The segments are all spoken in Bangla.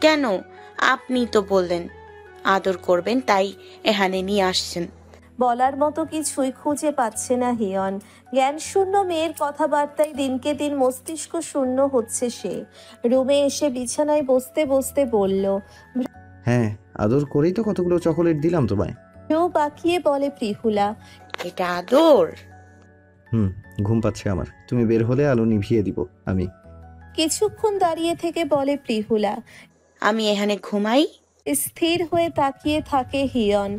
কেন? আপনি তো বললেন আদর করবেন, তাই এখানে নিয়ে আসছেন। বলার মতো কিছুই খুঁজে পাচ্ছে না হিয়ন। জ্ঞান শূন্য মেয়ের কথাবার্তায় দিনকে দিন মস্তিষ্ক শূন্য হচ্ছে সে। রুমে এসে বিছানায় বসতে বসতে বলল। হ্যাঁ, আদর করেই তো কতগুলো চকোলেট দিলাম তোমায়। ভ্রু বাঁকিয়ে বলে প্রিহুলা। এটা আদর? ঘুম পাচ্ছে আমার, তুমি বের হলে আলো নিভিয়ে দিব আমি। কিছুক্ষণ দাঁড়িয়ে থেকে বলে প্রিহুলা। আমি এখানে ঘুমাই? স্থির হয়ে তাকিয়ে থাকে হিয়ন।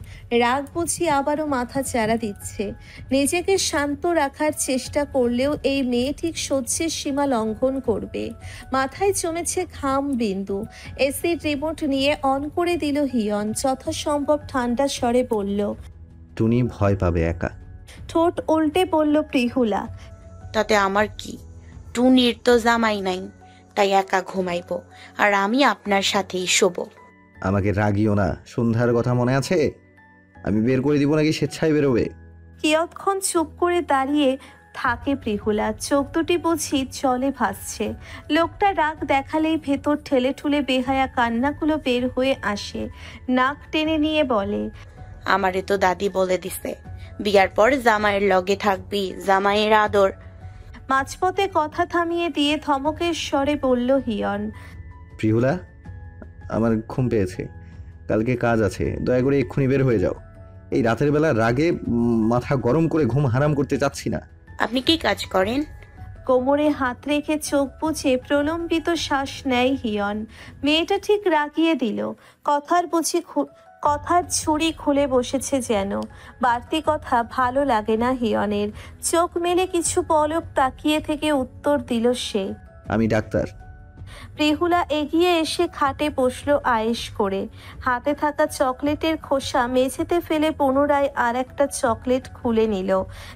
রাগ বুঝি আবারও মাথা চাড়া দিচ্ছে। নিজেকে শান্ত রাখার চেষ্টা করলেও এই মেয়ে ঠিক সহ্যের সীমা লঙ্ঘন করবে। মাথায় জমেছে ঘাম বিন্দু। এসির রিমোট নিয়ে অন করে দিল হিয়ন। যথাসম্ভব ঠান্ডা স্বরে বলল। টুনি ভয় পাবে একা। ঠোঁট উল্টে বলল প্রিহুলা। তাতে আমার কি? টুনির তো জামাই নাই, তাই একা ঘুমাইবো, আর আমি আপনার সাথেই শোবো। আমাকে রাগিও না, সন্ধ্যার কথা মনে আছে? আমি বের করে দিব নাকি স্বেচ্ছায় বেরোবে? কিয়ৎক্ষণ চুপ করে দাঁড়িয়ে থাকে প্রিহুলা। চোখ দুটি বুঝি জলে ভাসছে। লোকটা রাগ দেখালেই ভেতর ঠেলে ঠুলে বেহায়া কান্নাগুলো বের হয়ে আসে। নাক টেনে নিয়ে বলে। আমারে তো দাদি বলে দিছে, বিয়ার পর জামাইয়ের লগে থাকবি, জামাইয়ের আদর। মাঝপথে কথা থামিয়ে দিয়ে ধমকের স্বরে বলল হিয়ন। প্রিহুলা, আমার ঘুম পেয়েছে, কালকে কাজ আছে, দয়া করে এক্ষুনি বের হয়ে যাও। এই রাতের বেলা রাগে মাথা গরম করে ঘুম হারাম করতে চাচ্ছি না। আপনি কি কাজ করেন? কোমরে হাত রেখে চোখ বুঝে প্রলম্বিত শ্বাস নেয় হিয়ন। মেয়েটা ঠিক রাগিয়ে দিল। কথার ছুরি খুলে বসেছে যেন। বাড়তি কথা ভালো লাগে না হিয়নের। চোখ মেলে কিছু পলক তাকিয়ে থেকে উত্তর দিল সে। আমি ডাক্তার। প্রিহুলা এগিয়ে এসে খাটে বসলো আয়েশ করে। হাতে থাকা চকলেটের খোসা মেঝেতে ফেলে পুনরায় আর একটা চকলেট খুলে নিল।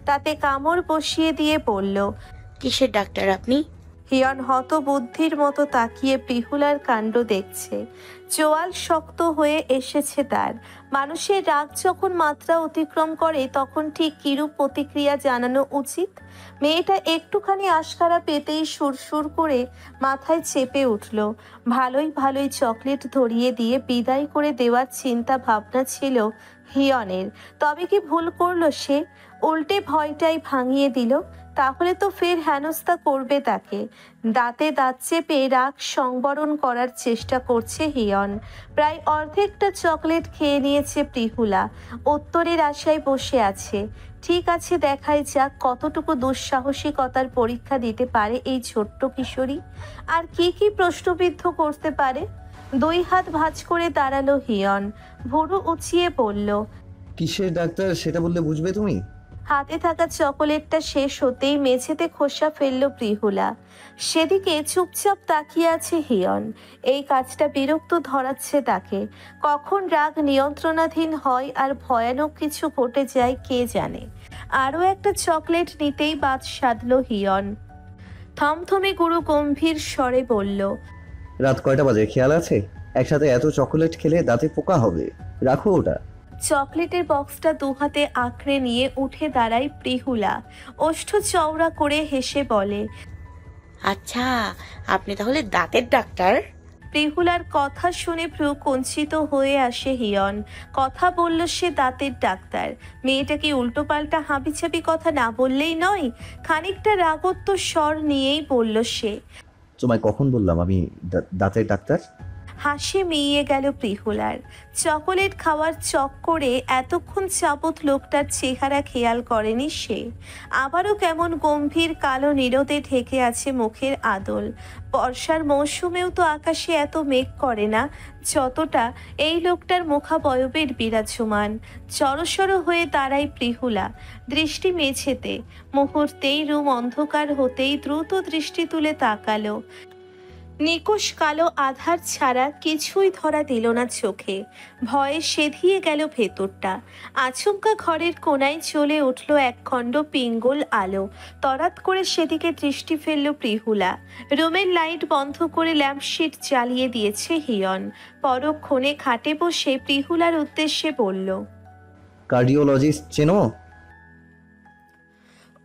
তাতে কামড় বসিয়ে দিয়ে বলল। কিসের ডাক্তার আপনি? হিয়ন হতবুদ্ধির মতো তাকিয়ে প্রিহুলার কাণ্ড দেখছে। চোয়াল শক্ত হয়ে এসেছে তার। মানুষের রাগ যখন মাত্রা অতিক্রম করে তখন ঠিক কিরূপ প্রতিক্রিয়া জানানো উচিত? মেয়েটা একটুখানি আশকারা পেতেই সুরসুর করে মাথায় চেপে উঠল। ভালোই ভালোই চকলেট ধরিয়ে দিয়ে বিদায় করে দেওয়ার চিন্তা ভাবনা ছিল হিয়নের। তবে কি ভুল করলো সে? উল্টে ভয়টাই ভাঙিয়ে দিল। তাহলে তো ফের হেনস্থা করবে তাকে। দাঁতে দাঁত চেপে রাগ সংবরণ করার চেষ্টা করছে হিয়ন। প্রায় অর্ধেকটা চকলেট খেয়ে নিয়েছে প্রিহুলা। উত্তরের আশায় বসে আছে। ঠিক আছে, দেখাই যাক কতটুকু দুঃসাহসিকতার পরীক্ষা দিতে পারে এই ছোট্ট কিশোরী। আর কি কি প্রশ্নবিদ্ধ করতে পারে। দুই হাত ভাঁজ করে দাঁড়ালো হিয়ন। ভুরু উঁচিয়ে বলল। কিসের ডাক্তার সেটা বললে বুঝবে তুমি? হাতে থাকা চকোলেটটা শেষ হতেই মেঝেতে খোসা ফেলল প্রিহুলা। সেদিকে চুপচাপ তাকিয়ে আছে হিয়ন। এই কাজটা বিরক্ত ধরাচ্ছে তাকে। কখন রাগ নিয়ন্ত্রণাধীন হয় আর ভয়ানক কিছু ঘটে যায় কে জানে। আরও একটা চকলেট নিতেই বাদ সাধল হিয়ন। থমথমে গুরু গম্ভীর স্বরে বলল। রাত কয়টা বাজে খেয়াল আছে? একসাথে এত চকোলেট খেলে দাঁতে পোকা হবে, রাখো ওটা। চকলেটের বক্সটা দুহাতে আঁকড়ে নিয়ে উঠে দাঁড়ায় প্রিহুলা। ওষ্ঠ চওড়া করে হেসে বলে। আচ্ছা, আপনি তাহলে দাঁতের ডাক্তার? প্রিহুলার কথা শুনে ভ্রু কুঞ্চিত হয়ে আসে হিয়ন। কথা বলল সে দাঁতের ডাক্তার। মেয়েটা কি উল্টোপাল্টা হাবিছাবি কথা না বললেই নয়। খানিকটা রাগত্ব স্বর নিয়েই বলল সে। তোমায় কখন বললাম আমি দাঁতের ডাক্তার? হাসি মিইয়ে গেল প্রিহুলার। চকোলেট খাওয়ার চক্করে এতক্ষণ যাবৎ লোকটার চেহারা খেয়াল করেনি সে। আবারও কেমন গম্ভীর কালো নীরদে ঢেকে আছে মুখের আদল। বর্ষার মৌসুমেও তো আকাশে এত মেঘ করে না যতটা এই লোকটার মুখাবয়বের বিরাজমান। জড়সড় হয়ে দাঁড়ায় প্রিহুলা। দৃষ্টি মেঝেতে। মুহূর্তেই রুম অন্ধকার হতেই দ্রুত দৃষ্টি তুলে তাকালো। নিকুশ কালো আধার ছাড়া কিছুই ধরা দিল না চোখে। ভয়ে সেধিয়ে গেল ভেতরটা। আচমকা ঘরের কোনায় চলে উঠল একখণ্ড পিঙ্গল আলো। তড়াৎ করে সেদিকে দৃষ্টি ফেলল প্রিহুলা। রুমের লাইট বন্ধ করে ল্যাম্পশিট জ্বালিয়ে দিয়েছে হিয়ন। পরক্ষণে খাটে বসে প্রিহুলার উদ্দেশ্যে বলল। কার্ডিওলজিস্ট চেনো?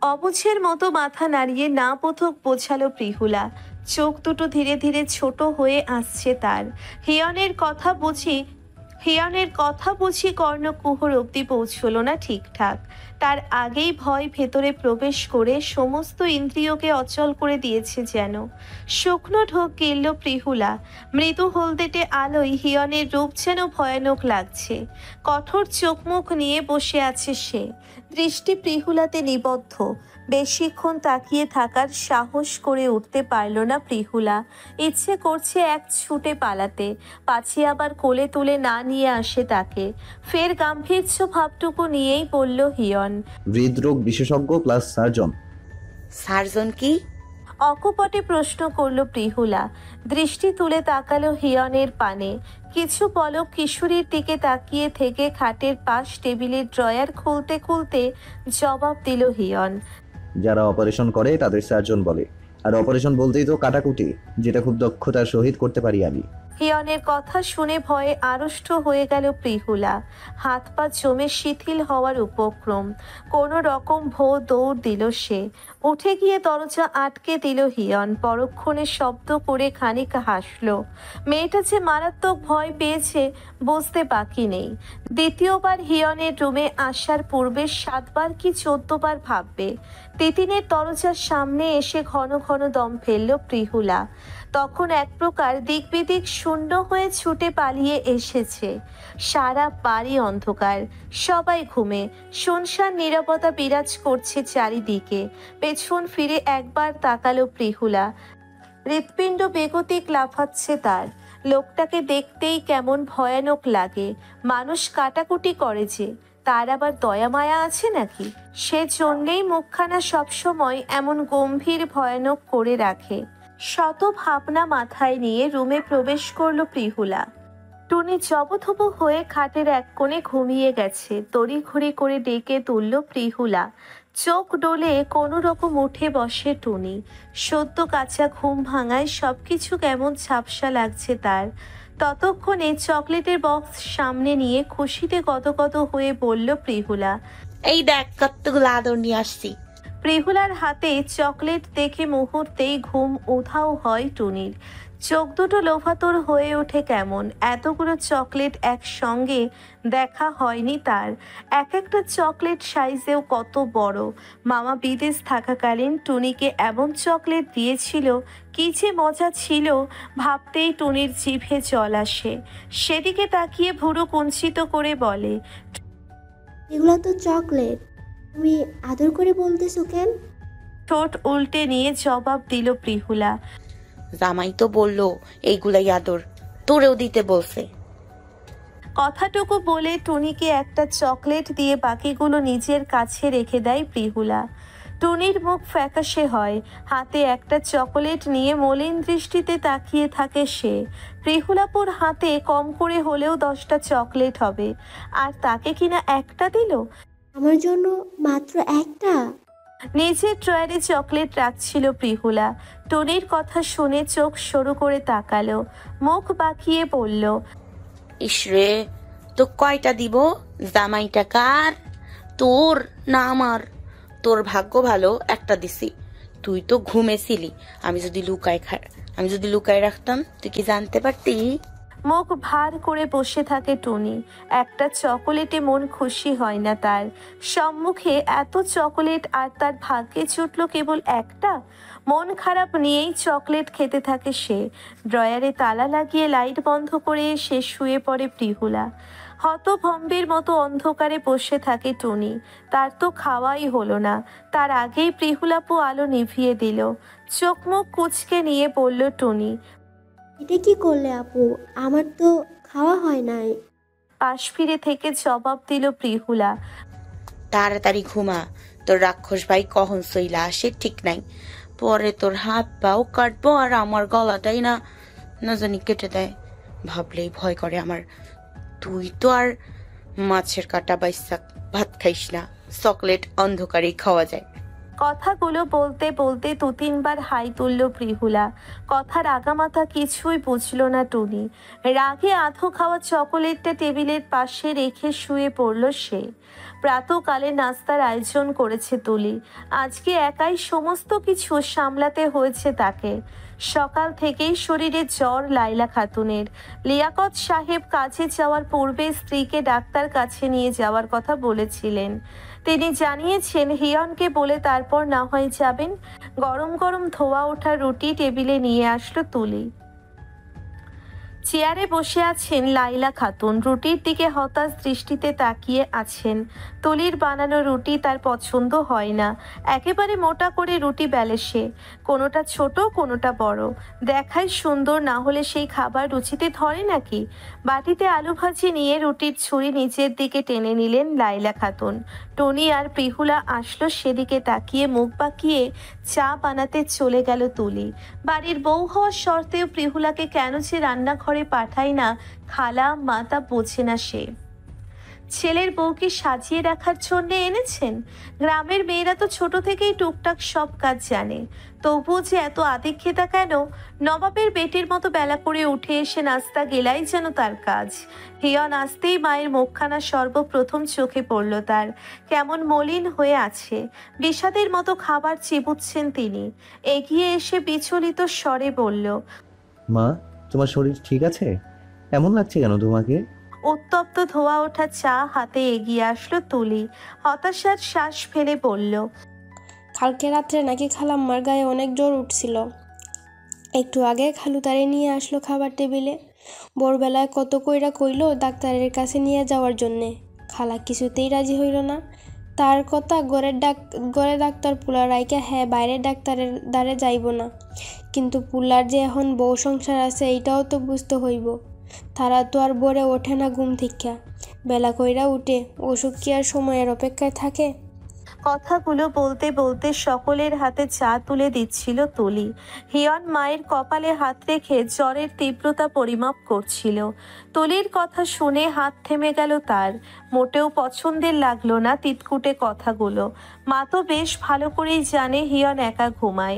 অবুঝের মতো মাথা নাড়িয়ে না পথক বোঝালো প্রিহুলা। চোখ দুটো ধীরে ধীরে ছোট হয়ে আসছে তার। হিয়নের কথা বুঝি কর্ণকুহর অবধি পৌঁছলো না ঠিকঠাক। তার আগেই ভয় ভেতরে প্রবেশ করে সমস্ত ইন্দ্রিয়কে অচল করে দিয়েছে যেন। শুকনো ঢোক গিলল প্রিহুলা। মৃদু হলদেটে আলোয় হিয়নের রূপ যেন ভয়ানক লাগছে। কঠোর চোখ মুখ নিয়ে বসে আছে সে, দৃষ্টি প্রিহুলাতে নিবদ্ধ। বেশিক্ষণ তাকিয়ে থাকার সাহস করে উঠতে পারল না প্রিহুলা। ইচ্ছে করছে এক ছুটে পালাতে, পাছে আবার কোলে তুলে না নিয়ে আসে তাকে। ফের গাম্ভীর্য ভাবটুকু নিয়েই বলল হিয়ন, হৃদরোগ বিশেষজ্ঞ প্লাস সার্জন। সার্জন কি? অকপটে প্রশ্ন করল প্রিহুলা। দৃষ্টি তুলে তাকালো হিয়নের পানে। কিছু পলক কিশোরীর দিকে তাকিয়ে থেকে খাটের পাশ টেবিলের ড্রয়ার খুলতে খুলতে জবাব দিল হিয়ন, যারা অপারেশন করে তাদের সার্জন বলে, আর অপারেশন বলতেই তো কাটাকুটি, যেটা খুব দক্ষতার সহিত করতে পারি আমি। হিয়নের কথা শুনে ভয়ে আড়ষ্ট হয়ে গেল প্রিহুলা। হাত পা জমে শিথিল হওয়ার উপক্রম। কোনো রকম দৌড় দিল সে। উঠে গিয়ে দরজা আটকে দিল হিয়ন। পরক্ষণে শব্দ করে খানিক হাসল। মেয়েটা যে মারাত্মক ভয় পেয়েছে বুঝতে বাকি নেই। দ্বিতীয়বার হিয়নের রুমে আসার পূর্বে 7 বার কি 14 বার ভাববে। তিতিনের দরজার সামনে এসে ঘন ঘন দম ফেলল প্রিহুলা। তখন এক প্রকার দিক বিদিক শূন্য হয়ে ছুটে পালিয়ে এসেছে। সারা বাড়ি অন্ধকার, সবাই ঘুমে। শুনশান নীরবতা বিরাজ করছে চারিদিকে। পেছন ফিরে একবার তাকালো প্রিহুলা। হৃৎপিণ্ড বেগতিক লাফাচ্ছে তার। লোকটাকে দেখতেই কেমন ভয়ানক লাগে। মানুষ কাটাকুটি করে যে, তার আবার দয়া মায়া আছে নাকি? সে জন্যেই মুখখানা সবসময় এমন গম্ভীর ভয়ানক করে রাখে। শত ভাবনা মাথায় নিয়ে রুমে প্রবেশ করলো প্রিহুলা। টুনি জবথব হয়ে খাটের এক কোণে ঘুমিয়ে গেছে। তড়িঘড়ি করে ডেকে তুলল প্রিহুলা। চোখ ডোলে কোনো রকম উঠে বসে টুনি। সদ্য কাঁচা ঘুম ভাঙায় সবকিছু কেমন ঝাপসা লাগছে তার। ততক্ষণে চকলেটের বক্স সামনে নিয়ে খুশিতে গদগদ হয়ে বলল প্রিহুলা, এই দেখ কতগুলো আদর নিয়ে আসছি। প্রিহুলার হাতে চকলেট দেখে মুহূর্তেই ঘুম উধাও হয় টুনির। চোখ দুটো লোভাতুর হয়ে ওঠে কেমন। এতগুলো চকলেট একসঙ্গে দেখা হয়নি তার। এক একটা চকলেট সাইজেও কত বড়। মামা বিদেশ থাকাকালীন টুনিকে এমন চকলেট দিয়েছিল, কি যে মজা ছিল ভাবতেই টুনির জিভে জল আসে। সেদিকে তাকিয়ে ভুরু কুঞ্চিত করে বলে, এগুলো তো চকলেট, তুমি আদর করে বলতেছো কেন? ঠোঁট উল্টে নিয়ে জবাব দিল প্রিহুলা, জামাই তো বললো এইগুলাই আদর, তোরেও দিতে বলছে। কথাটুকু বলে টুনিকে একটা চকলেট দিয়ে বাকিগুলো নিজের কাছে রেখে দেয় প্রিহুলা। টুনির মুখ ফ্যাকাশে হয়। হাতে একটা চকলেট নিয়ে মলিন দৃষ্টিতে তাকিয়ে থাকে সে। প্রিহুলাপুর হাতে কম করে হলেও 10টা চকলেট হবে, আর তাকে কিনা একটা দিল। আমার জন্য মাত্র একটা? নিজের ড্রয়ারে চকলেট রাখছিল প্রিহুলা। টুনির কথা শুনে চোখ সরু করে তাকালো, মুখ বাঁকিয়ে বলল, ইসরে, তো কয়টা দিব? জামাইটা কার, তোর না আমার? তোর ভাগ্য ভালো, একটা দিছি। তুই তো ঘুমেছিলি। আমি যদি লুকায় রাখতাম, তুই কি জানতে পারতি? মুখ ভার করে বসে থাকে টুনি। একটা চকোলেটে মন খুশি হয় না তার। সম্মুখে এত চকোলেট, আর তার ভাগ্যে জুটল কেবল একটা। মন খারাপ নিয়েই চকলেট খেতে থাকে সে। ড্রয়ারে তালা লাগিয়ে লাইট বন্ধ করে সে শুয়ে পড়ে প্রিহুলা। হতভম্বের মতো অন্ধকারে বসে থাকে টুনি। তার তো খাওয়াই হলো না। তার আগেই প্রিহুলাপু আলো নিভিয়ে দিল। চোখ মুখ কুঁচকে নিয়ে বলল টুনি, এটা কি করলে আপু? আমার তো খাওয়া হয় নাই। পাশ ফিরে থেকে জবাব দিল প্রিহুলা, তাড়াতাড়ি ঘুমা, তোর রাক্ষস ভাই কখন সইলা আসে ঠিক নাই। পরে তোর হাত পাও কাটবো, আর আমার গলাটাই না না জানি কেটে দেয়। ভাবলেই ভয় করে আমার। তুই তো আর মাছের কাটা বাইসা ভাত খাইস না, চকলেট অন্ধকারেই খাওয়া যায়। কথাগুলো বলতে বলতে 2-3 বার হাই তুলল প্রিহুলা। কথার আগামাথা কিছুই বুঝল না টুনি। রাগে আধো খাওয়া চকোলেটটা টেবিলের পাশে রেখে শুয়ে পড়ল সে। প্রাতকালে নাস্তার আয়োজন করেছে তুলি। আজকে একাই সমস্ত কিছু সামলাতে হয়েছে তাকে। সকাল থেকেই শরীরে জ্বর লাইলা খাতুনের। লিয়াকত সাহেব কাজে যাওয়ার পূর্বে স্ত্রীকে ডাক্তার কাছে নিয়ে যাওয়ার কথা বলেছিলেন। তিনি জানিয়েছেন হিয়নকে বলে তারপর না হয় যাবেন। গরম গরম ধোয়া ওঠা রুটি টেবিলে নিয়ে আসলো তুলি। চেয়ারে বসে আছেন লাইলা খাতুন, রুটির দিকে হতাশ দৃষ্টিতে তাকিয়ে আছেন। তুলির বানানো রুটি তার পছন্দ হয় না। একেবারে মোটা করে রুটি বেলে সে, কোনোটা ছোট কোনোটা বড়। দেখায় সুন্দর, না হলে সেই খাবার রুচিতে ধরে নাকি? বাটিতে আলু ভাজি নিয়ে রুটির ছুরি নিচের দিকে টেনে নিলেন লাইলা খাতুন। টনি আর পিহুলা আসলো, সেদিকে তাকিয়ে মুখ বাঁকিয়ে চা বানাতে চলে গেল তুলি। বাড়ির বউ হওয়ার সত্ত্বেও প্রিহুলাকে কেন যে রান্নাঘরে পাঠায় না খালা মা তা বোঝে না সে। ছেলের বউকে সাজিয়ে রাখার জন্য এনেছেন? গ্রামের মেয়েরা তো ছোট থেকেই টুকটাক সব কাজ জানে, তবুও যে এত আদিক্ষেতা কেন? নবাবের বেটির মতো বেলা করে উঠে এসে নাস্তা গেলাই যেন তার কাজ। হিয়ন আসতেই মায়ের মুখখানা সর্বপ্রথম চোখে পড়ল তার। কেমন মলিন হয়ে আছে, বিষাদের মতো খাবার চিবুচ্ছেন তিনি। এগিয়ে এসে বিচলিত স্বরে বলল, মা, তোমার শরীর ঠিক আছে? এমন লাগছে কেন তোমাকে? উত্তপ্ত ধোয়া ওঠা চা হাতে এগিয়ে আসলো তুলি। হতাশার শ্বাস ফেলে বলল, কালকে রাত্রে নাকি খালাম্মার গায়ে অনেক জ্বর উঠছিল। একটু আগে খালু তারে নিয়ে আসলো খাবার টেবিলে। ভোরবেলায় কত কইরা কইলো ডাক্তারের কাছে নিয়ে যাওয়ার জন্যে। খালা কিছুতেই রাজি হইল না। তার কথা ঘরে ডাক্তার পুলার রাইকা হ্যাঁ বাইরের ডাক্তারের দ্বারে যাইব না। কিন্তু পুলার যে এখন বউ সংসার আছে এইটাও তো বুঝতে হইব। তারা তো আর ভোরে ওঠে না ঘুম থেকে, বেলা কইরা উঠে। ওষুধ কি আর সময়ের অপেক্ষায় থাকে? কথাগুলো বলতে বলতে সকলের হাতে চা তুলে দিচ্ছিল তুলি। হিয়ন মায়ের কপালে হাত রেখে জ্বরের তীব্রতা পরিমাপ করছিল। তুলির কথা শুনে হাত থেমে গেল তার। মোটেও পছন্দের লাগলো না তিতকুটে কথাগুলো। মা তো বেশ ভালো করেই জানে হিয়ন একা ঘুমায়।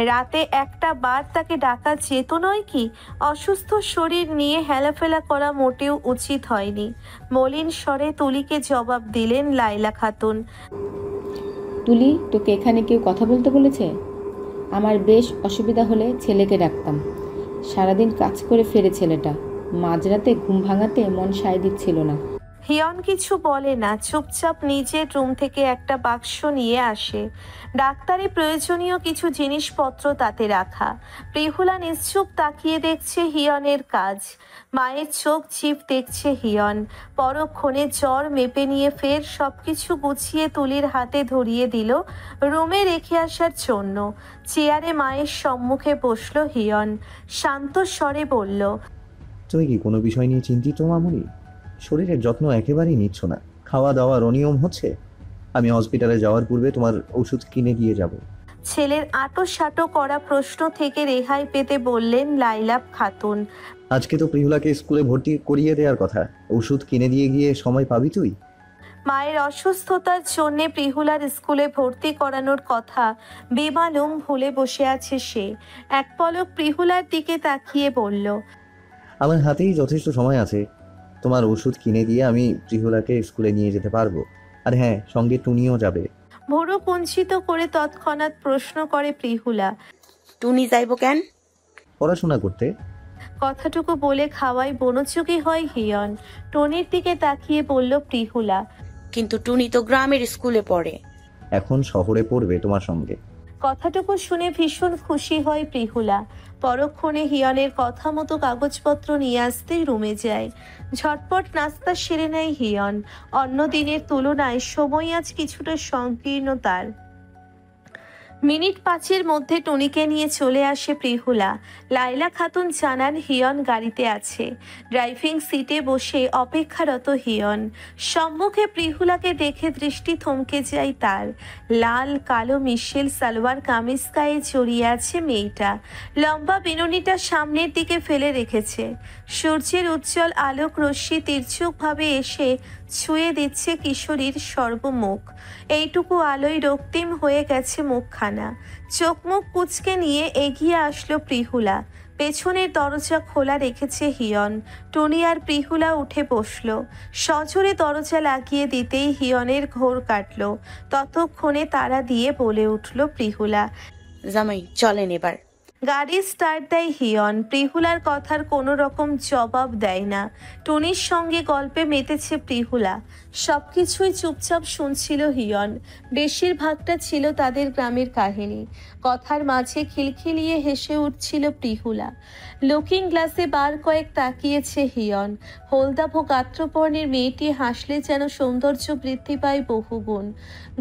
রাতে একটা বার তাকে ডাকা যেত নয় কি? অসুস্থ শরীর নিয়ে হেলাফেলা করা মোটেও উচিত হয়নি। মলিন স্বরে তুলিকে জবাব দিলেন লাইলা খাতুন, তুলি, তোকে এখানে কেউ কথা বলতে বলেছে? আমার বেশ অসুবিধা হলে ছেলেকে ডাকতাম। সারাদিন কাজ করে ফেরে ছেলেটা, মাঝরাতে ঘুম ভাঙাতে মন সায় দিচ্ছিল না। হিয়ন কিছু বলে না, চুপচাপ নিজের রুম থেকে একটা বাক্স নিয়ে আসে। ডাক্তারি প্রয়োজনীয় কিছু জিনিসপত্র তাতে রাখা। প্রিহুলা নিশ্চুপ তাকিয়ে দেখছে হিয়নের কাজ। মায়ের চোখ জিভ দেখছে হিয়ন। পরক্ষণে জ্বর মেপে নিয়ে ফের সবকিছু গুছিয়ে তুলির হাতে ধরিয়ে দিল রুমে রেখে আসার জন্য। চেয়ারে মায়ের সম্মুখে বসলো হিয়ন। শান্ত স্বরে বলল, তুমি কি কোনো বিষয় নিয়ে চিন্তিত মামুনি? শরীরের যত্ন একেবারেই নিচ্ছ না। খাওয়া দাওয়ার অনিয়ম হচ্ছে। আমি হসপিটালে যাওয়ার পূর্বে তোমার ওষুধ কিনে দিয়ে যাব। ছেলের আঁটো করা প্রশ্ন থেকে রেহাই পেতে বললেন লাইলা খাতুন, আজকে তো প্রিহুলাকে স্কুলে ভর্তি করিয়ে দেওয়ার কথা। ওষুধ কিনে দিয়ে গিয়ে সময় পাবি তুই? মায়ের অসুস্থতার জন্যে প্রিহুলার স্কুলে ভর্তি করানোর কথা বেমালুম ভুলে বসে আছে সে। এক পলক প্রিহুলার দিকে তাকিয়ে বলল, আমার হাতেই যথেষ্ট সময় আছে। তোমার ওষুধ কিনে দিয়ে আমি প্রিহুলাকে স্কুলে নিয়ে যেতে পারবো। আর হ্যাঁ, সঙ্গে টুনিও যাবে। ভোরু কুঞ্চিত করে তৎক্ষণাৎ প্রশ্ন করে প্রিহুলা, টুনি যাইব কেন? পড়াশোনা করতে। কথাটুকু বলে খাওয়াই বনচুকি হয় হিয়ন। টনির দিকে তাকিয়ে বলল প্রিহুলা, কিন্তু টুনি তো গ্রামের স্কুলে পড়ে। এখন শহরে পড়বে তোমার সঙ্গে। কথাটুকু শুনে ভীষণ খুশি হয় প্রিহুলা। পরক্ষণে হিয়নের কথা মতো কাগজপত্র নিয়ে আসতেই রুমে যায়। ঝটপট নাস্তা সেরে নেয় হিয়ন। অন্য দিনের তুলনায় সময় আজ কিছুটা সংকীর্ণ তার। মিনিট 5-এর মধ্যে টুনিকে নিয়ে চলে আসে প্রিহুলা। লাইলা খাতুন জানান হিয়ন গাড়িতে আছে। ড্রাইভিং সিটে বসে অপেক্ষারত হিয়ন। সম্মুখে প্রিহুলাকে দেখে দৃষ্টি থমকে যায় তার। লাল কালো মিশেল সালোয়ার কামিজ গায়ে জড়িয়ে আছে মেয়েটা। লম্বা বিনুনিটা সামনের দিকে ফেলে রেখেছে। সূর্যের উজ্জ্বল আলোক রশ্মি তির্যকভাবে এসে ছুঁয়ে দিচ্ছে কিশোরীর সর্বমুখ। এইটুকু আলোয় রক্তিম হয়ে গেছে মুখখানা। চোখ মুখ কুচকে নিয়ে এগিয়ে আসলো প্রিহুলা। পেছনের দরজা খোলা রেখেছে হিয়ন। টুনি আর প্রিহুলা উঠে বসল। সজোরে দরজা লাগিয়ে দিতেই হিয়নের ঘোর কাটল। ততক্ষণে তারা দিয়ে বলে উঠল প্রিহুলা। জামাই চলেন এবার। গাড়ি স্টার্ট দেয় হিয়ন। প্রিহুলার কথার কোনো রকম জবাব দেয় না। টুনির সঙ্গে গল্পে মেতেছে প্রিহুলা। সবকিছুই চুপচাপ শুনছিল হিয়ন। বেশিরভাগটা ছিল তাদের গ্রামের কাহিনী। কথার মাঝে খিলখিলিয়ে হেসে উঠছিল প্রিহুলা। লুকিং গ্লাসে বার কয়েক তাকিয়েছে হিয়ন। হলদাভ গাত্রবর্ণের মেয়েটি হাসলে যেন সৌন্দর্য বৃদ্ধি পায় বহুগুণ।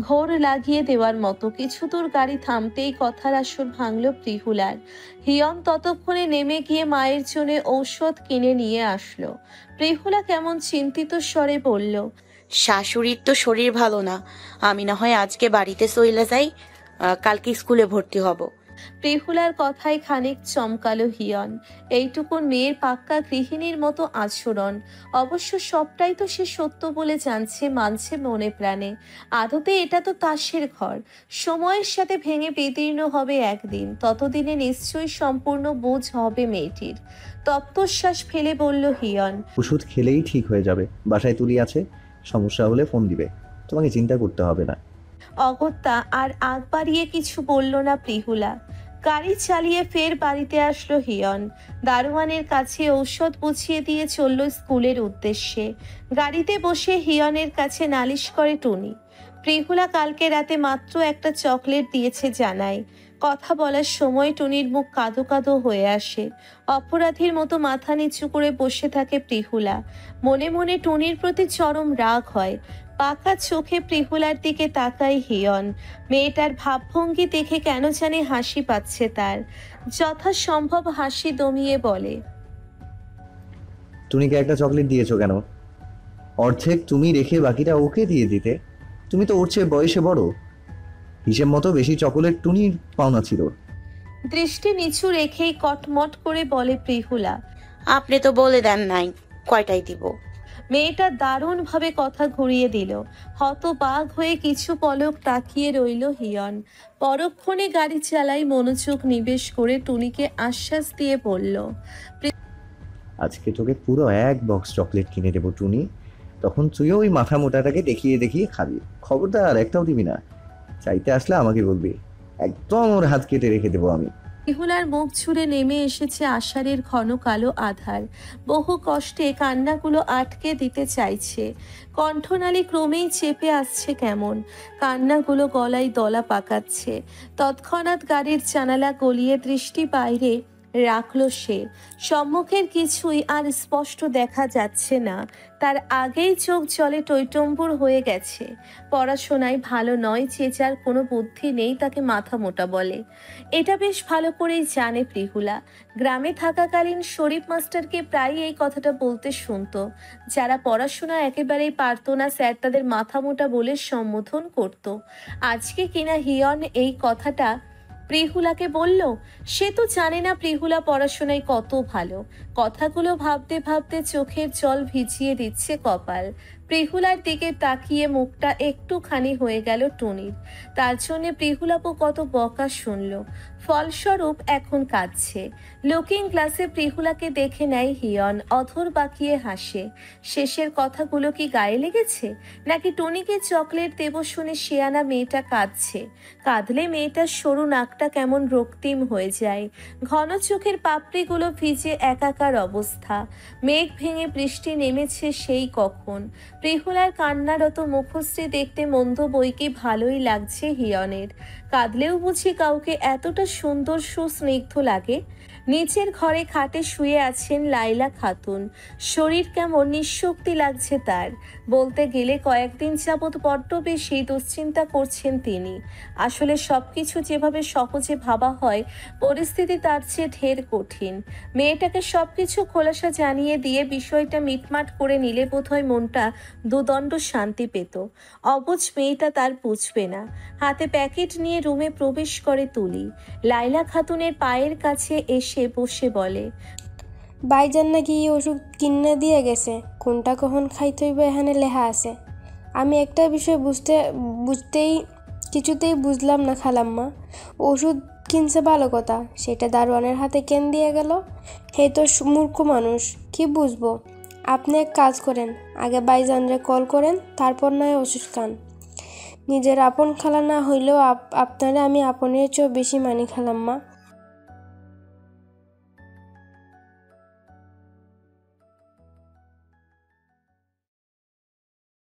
ঘোর লাগিয়ে দেওয়ার মতো। কিছু দূর গাড়ি থামতেই কথার আসর ভাঙল প্রিহুলার। হিয়ন ততক্ষণে নেমে গিয়ে মায়ের জন্য ঔষধ কিনে নিয়ে আসলো। প্রিহুলা কেমন চিন্তিত স্বরে বলল, শাশুড়ির তো শরীর ভালো না, আমি না হয় আজকে বাড়িতে চইলা যাই, কালকে স্কুলে ভর্তি হব। প্রিহুলার কথায় খানিক চমকালো হিয়ন। এইটুকুন মেয়ের পাক্কা গৃহিণীর মতো আচরণ। অবশ্য সবটাই তো সে সত্য বলে জানছে, মানছে মনে প্রাণে। আদতে এটা তো তাসের ঘর, সময়ের সাথে ভেঙে বিদীর্ণ হবে একদিন। ততদিনে নিশ্চয়ই সম্পূর্ণ বোঝ হবে মেয়েটির। তপ্তশ্বাস ফেলে বলল হিয়ন, ওষুধ খেলেই ঠিক হয়ে যাবে। বাসায় তুলি আছে, সমস্যা হলে ফোন দিবে, তোমাকে চিন্তা করতে হবে না। অগত্যা আর আগ বাড়িয়ে কিছু বলল না প্রিহুলা। গাড়ি চালিয়ে ফের বাড়িতে আসলো হিয়ন। দারোয়ানের কাছে ঔষধ বুঝিয়ে দিয়ে চলল স্কুলের উদ্দেশ্যে। গাড়িতে বসে হিয়নের কাছে নালিশ করে টুনি। প্রিহুলা কালকে রাতে মাত্র একটা চকলেট দিয়েছে জানায়। কথা বলার সময় টুনির মুখ কাঁদো কাঁদো হয়ে আসে। অপরাধীর মতো মাথা নিচু করে বসে থাকে প্রিহুলা। মনে মনে টুনির প্রতি চরম রাগ হয়। পাকা চোখে প্রিহুলার দিকে তাকায় হিয়ন। মেয়েটার ভাবভঙ্গি দেখে কেন জানি হাসি পাচ্ছে তার। যথাসম্ভব হাসি দমিয়ে বলে, টুনিকে একটা চকলেট দিয়েছো কেন? অর্ধেক তুমি রেখে বাকিটা ওকে দিয়ে দিতে। তুমি তো ওর চেয়ে বয়সে বড়, হিসেব মতো বেশি চকলেট টুনির পাওনা ছিল। দৃষ্টি নিচু রেখেই কটমট করে বলে প্রিহুলা, আপনি তো বলে দেন নাই কয়টাই দিব। মেয়েটা দারুণ ভাবে কথা ঘুরিয়ে দিল। হতবাক হয়ে কিছু পলক তাকিয়ে রইল হিয়ন। পরক্ষণে গাড়ি চালাই মনোযোগ নিবেশ করে টুনিকে আশ্বাস দিয়ে বলল, আজকে তোকে পুরো এক বক্স চকলেট কিনে দেবো টুনি, তখন তুইও ওই মাথা মোটাটাকে দেখিয়ে দেখিয়ে খাবি। খবরদার একটাও দিবি না, চাইতে আসলে আমাকে বলবি, একদম ওর হাত কেটে রেখে দেবো আমি। প্রিহুলার মুখ ছুঁড়ে নেমে এসেছে আষাঢ়ের ঘন কালো আধার। বহু কষ্টে কান্নাগুলো আটকে দিতে চাইছে। কণ্ঠনালী ক্রমেই চেপে আসছে কেমন। কান্নাগুলো গলায় দলা পাকাচ্ছে। তৎক্ষণাৎ গাড়ির জানালা গলিয়ে দৃষ্টি বাইরে রাখলো সে। সম্মুখের কিছুই আর স্পষ্ট দেখা যাচ্ছে না। তার আগেই চোখ জলে টইটম্বুর হয়ে গেছে। পড়াশোনায় ভালো নয়, চেঁচার কোনো বুদ্ধি নেই, তাকে মাথা মোটা বলে। এটা বেশ ভালো করেই জানে প্রিহুলা। গ্রামে থাকাকালীন শরীফ মাস্টারকে প্রায়ই এই কথাটা বলতে শুনতো। যারা পড়াশোনা একেবারেই পারতো না, স্যার তাদের মাথা মোটা বলে সম্বোধন করত। আজকে কিনা হিয়ন এই কথাটা প্রিহুলাকে বলল। সে তো জানে না প্রিহুলা পড়াশোনায় কত ভালো। কথাগুলো ভাবতে ভাবতে চোখের জল ভিজিয়ে দিচ্ছে কপাল। প্রিহুলার দিকে তাকিয়ে মুখটা একটুখানি হয়ে গেল টুনির। তার জন্যে প্রিহুলাপু কত বকা শুনল। ফলস্বরূপ এখন কাঁদছে। লুকিং গ্লাসে প্রিহুলাকে দেখে নেয় হিয়ন। অধর বাঁকিয়ে হাসে। শেষের কথাগুলো কি গায়ে লেগেছে, নাকি টুনিকে চকলেট দেব শুনে শিয়ানা মেয়েটা কাঁদছে? কাঁদলে মেয়েটার সরু নাকটা কেমন রক্তিম হয়ে যায়। ঘন চোখের পাপড়িগুলো ভিজে একাকার অবস্থা। মেঘ ভেঙে বৃষ্টি নেমেছে সেই কখন। প্রিহুলার কান্নারত মুখশ্রী দেখতে মন্দ বই কি ভালোই লাগছে হিয়নের। কাঁদলেও বুঝি কাউকে এতটা সুন্দর সুস্নিগ্ধ লাগে? নিচের ঘরে খাটে শুয়ে আছেন লাইলা খাতুন। শরীর কেমন নিঃশক্তি লাগছে তার। বলতে গেলে কয়েকদিন যাবৎ বড্ড বেশি দুশ্চিন্তা করছেন তিনি। আসলে সবকিছু যেভাবে সহজে ভাবা হয়, পরিস্থিতি তার চেয়ে ঢের কঠিন। মেয়েটাকে সবকিছু খোলাসা জানিয়ে দিয়ে বিষয়টা মিটমাট করে নিলে বোধহয় মনটা দুদণ্ড শান্তি পেত। অবুঝ মেয়েটা তার বুঝবে না। হাতে প্যাকেট নিয়ে রুমে প্রবেশ করে তুলি। লাইলা খাতুনের পায়ের কাছে এসে বসে বলে, বাইজান নাকি ওষুধ কিনে দিয়ে গেছে, কোনটা কখন খাইতে হইবে এখানে লেখা আছে। আমি একটা বিষয় বুঝতেই কিছুতেই বুঝলাম না খালাম্মা। ওষুধ কিনছে ভালো কথা, সেটা দারোয়ানের হাতে কেন দিয়ে গেল? হে তো মূর্খ মানুষ, কি বুঝবো। আপনি এক কাজ করেন, আগে বাইজানরে কল করেন, তারপর নয় ওষুধ খান। নিজের আপন খালা না হইলেও আপনারে আমি আপনের চেয়েও বেশি মানি খালাম্মা।